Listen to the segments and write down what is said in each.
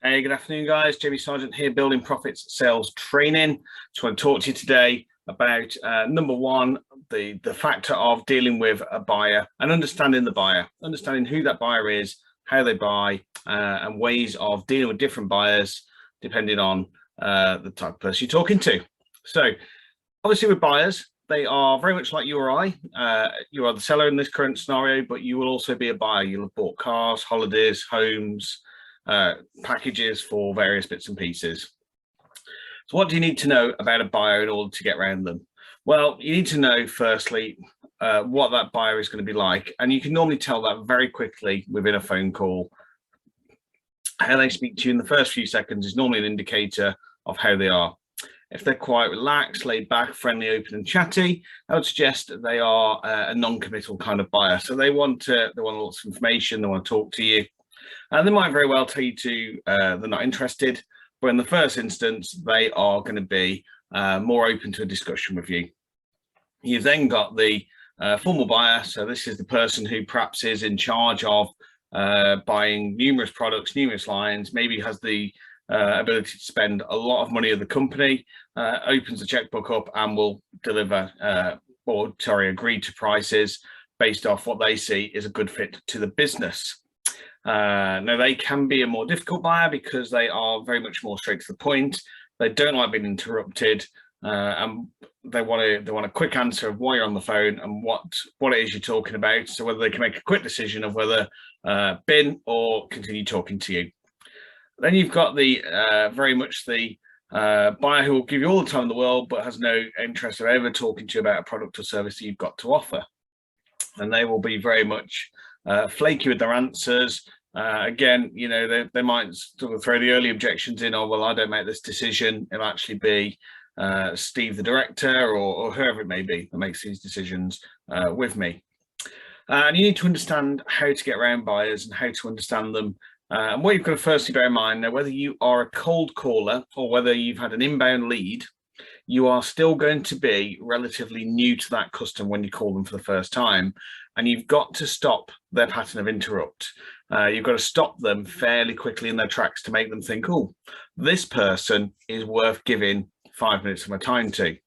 Hey, good afternoon, guys. Jamie Sargent here, Building Profits Sales Training. Just want to talk to you today about number one, the factor of dealing with a buyer and understanding the buyer, understanding who that buyer is, how they buy, and ways of dealing with different buyers depending on the type of person you're talking to. So, obviously, with buyers, they are very much like you or I. You are the seller in this current scenario, but you will also be a buyer. You'll have bought cars, holidays, homes, packages for various bits and pieces. So what do you need to know about a buyer in order to get around them? Well, you need to know firstly what that buyer is going to be like, and you can normally tell that very quickly within a phone call. How they speak to you in the first few seconds is normally an indicator of how they are. If they're quite relaxed, laid back, friendly, open and chatty, I would suggest that they are a non-committal kind of buyer. So they want lots of information, they want to talk to you. And they might very well tell you they're not interested, but in the first instance, they are going to be more open to a discussion with you. You've then got the formal buyer. So this is the person who perhaps is in charge of buying numerous products, numerous lines, maybe has the ability to spend a lot of money at the company, opens the checkbook up and will deliver agree to prices based off what they see is a good fit to the business. Now they can be a more difficult buyer because they are very much more straight to the point. They don't like being interrupted, and they want a quick answer of why you're on the phone and what it is you're talking about. So whether they can make a quick decision of whether bin or continue talking to you. Then you've got the very much the buyer who will give you all the time in the world, but has no interest of ever talking to you about a product or service that you've got to offer. And they will be very much flaky with their answers. Again, you know, they might sort of throw the early objections in, oh, well, I don't make this decision. It'll actually be Steve, the director, or whoever it may be that makes these decisions with me. And you need to understand how to get around buyers and how to understand them. And what you've got to firstly bear in mind now, whether you are a cold caller or whether you've had an inbound lead, you are still going to be relatively new to that customer when you call them for the first time. And you've got to stop their pattern of interrupt. You've got to stop them fairly quickly in their tracks to make them think, oh, this person is worth giving 5 minutes of my time to.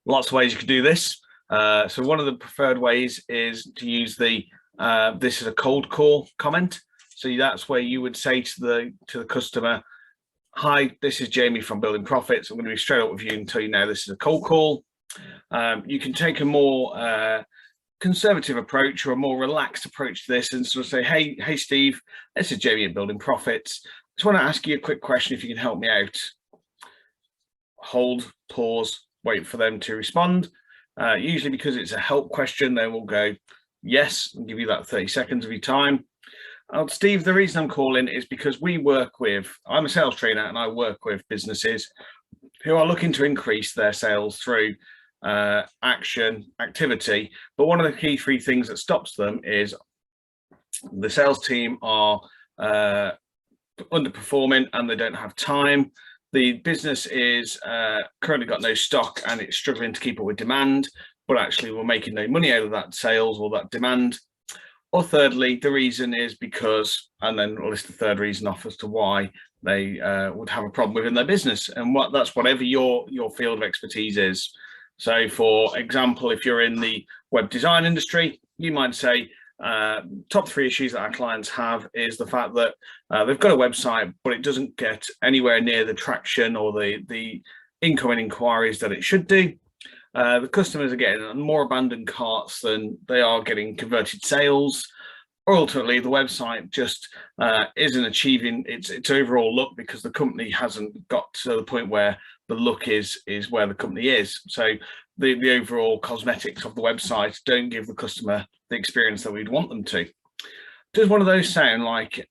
Lots of ways you could do this. So one of the preferred ways is to use the this is a cold call comment. So that's where you would say to the customer, hi, this is Jamie from Building Profits. I'm going to be straight up with you and tell you now this is a cold call. You can take a more conservative approach or a more relaxed approach to this and sort of say, hey, Steve, this is Jamie at Building Profits. Just want to ask you a quick question if you can help me out. Hold, pause, wait for them to respond. Usually because it's a help question, they will go yes and give you that 30 seconds of your time. Steve, the reason I'm calling is because I'm a sales trainer and I work with businesses who are looking to increase their sales through activity. But one of the key three things that stops them is the sales team are underperforming and they don't have time. The business is currently got no stock and it's struggling to keep up with demand, but actually we're making no money out of that sales or that demand. Or thirdly, the reason is because, and then we'll list the third reason off as to why they would have a problem within their business. And that's whatever your field of expertise is. So for example, if you're in the web design industry, you might say top three issues that our clients have is the fact that they've got a website, but it doesn't get anywhere near the traction or the incoming inquiries that it should do. The customers are getting more abandoned carts than they are getting converted sales, or ultimately the website just isn't achieving its overall look because the company hasn't got to the point where the look is where the company is. So the overall cosmetics of the website don't give the customer the experience that we'd want them to. Does one of those sound like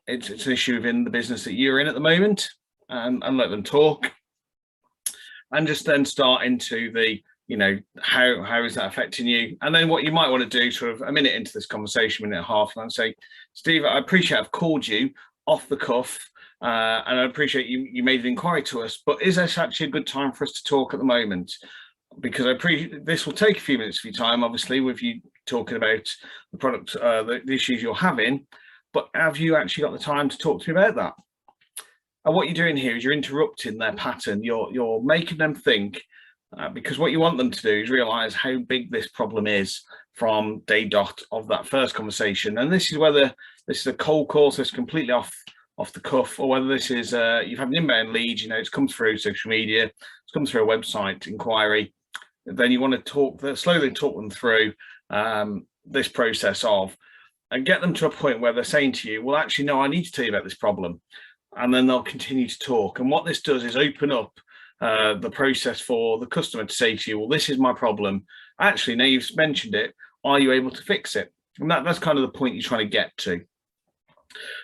it's an issue within the business that you're in at the moment? And let them talk. And just then start into the, you know, how is that affecting you? And then what you might want to do sort of a minute into this conversation, minute and a half, and say, Steve, I appreciate I've called you off the cuff and I appreciate you made an inquiry to us, but is this actually a good time for us to talk at the moment? Because this will take a few minutes of your time, obviously, with you talking about the product, the issues you're having. but have you actually got the time to talk to me about that? And what you're doing here is you're interrupting their pattern. You're making them think, because what you want them to do is realize how big this problem is from day dot of that first conversation. And this is whether this is a cold call, so it's completely off the cuff, or whether this is you've had an inbound lead, it's come through social media, it's come through a website inquiry. Then you want to slowly talk them through this process and get them to a point where they're saying to you, well, actually, no, I need to tell you about this problem. And then they'll continue to talk. And what this does is open up the process for the customer to say to you, well, this is my problem. Actually, now you've mentioned it, are you able to fix it? And that's kind of the point you're trying to get to.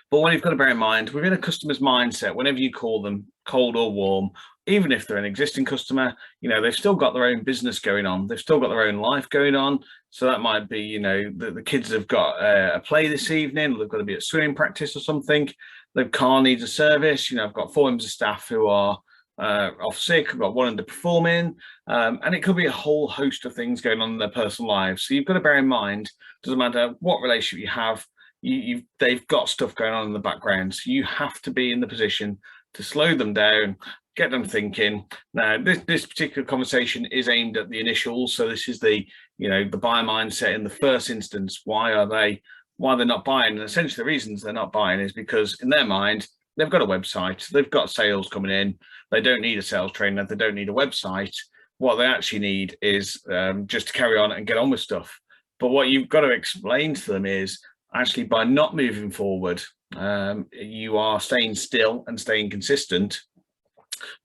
But what you've got to bear in mind, within a customer's mindset, whenever you call them cold or warm, even if they're an existing customer, they've still got their own business going on. They've still got their own life going on. So that might be, the kids have got a play this evening, or they've got to be at swimming practice or something. The car needs a service. I've got 4 members of staff who are off sick. I've got one underperforming. And it could be a whole host of things going on in their personal lives. So you've got to bear in mind, doesn't matter what relationship you have, they've got stuff going on in the background. So you have to be in the position to slow them down, get them thinking. Now, this particular conversation is aimed at the initials. So this is the buyer mindset in the first instance. Why they're not buying? And essentially the reasons they're not buying is because in their mind, they've got a website, they've got sales coming in, they don't need a sales trainer, they don't need a website. What they actually need is just to carry on and get on with stuff. But what you've got to explain to them is actually by not moving forward, you are staying still and staying consistent,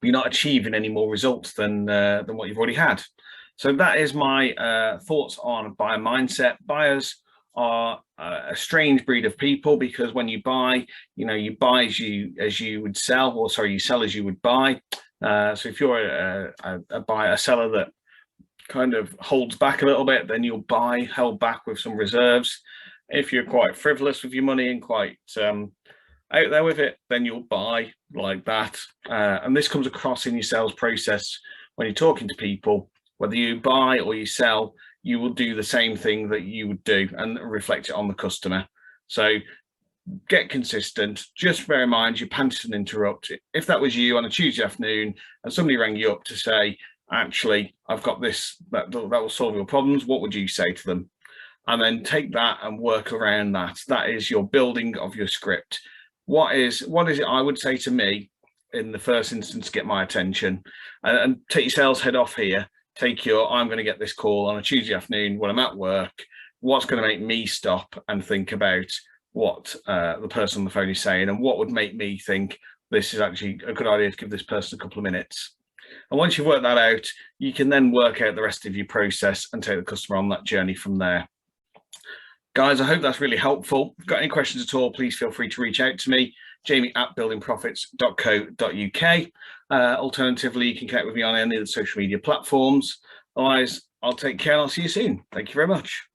but you're not achieving any more results than what you've already had. So that is my thoughts on buyer mindset. Buyers are a strange breed of people, because when you buy, you buy as you would sell, or sorry, you sell as you would buy. So if you're a seller that kind of holds back a little bit, then you'll buy held back with some reserves. If you're quite frivolous with your money and quite out there with it, then you'll buy like that. And this comes across in your sales process when you're talking to people. Whether you buy or you sell, you will do the same thing that you would do and reflect it on the customer. So get consistent. Just bear in mind, you panic and interrupt. If that was you on a Tuesday afternoon and somebody rang you up to say, actually, I've got this, that will solve your problems, what would you say to them? And then take that and work around that. That is your building of your script. What is it I would say to me in the first instance to get my attention? And take your sales head off here. I'm going to get this call on a Tuesday afternoon when I'm at work. What's going to make me stop and think about what the person on the phone is saying, and what would make me think this is actually a good idea to give this person a couple of minutes? And once you've worked that out, you can then work out the rest of your process and take the customer on that journey from there. Guys, I hope that's really helpful. If you've got any questions at all, please feel free to reach out to me, jamie@buildingprofits.co.uk. Alternatively, you can connect with me on any of the social media platforms. Otherwise, I'll take care and I'll see you soon. Thank you very much.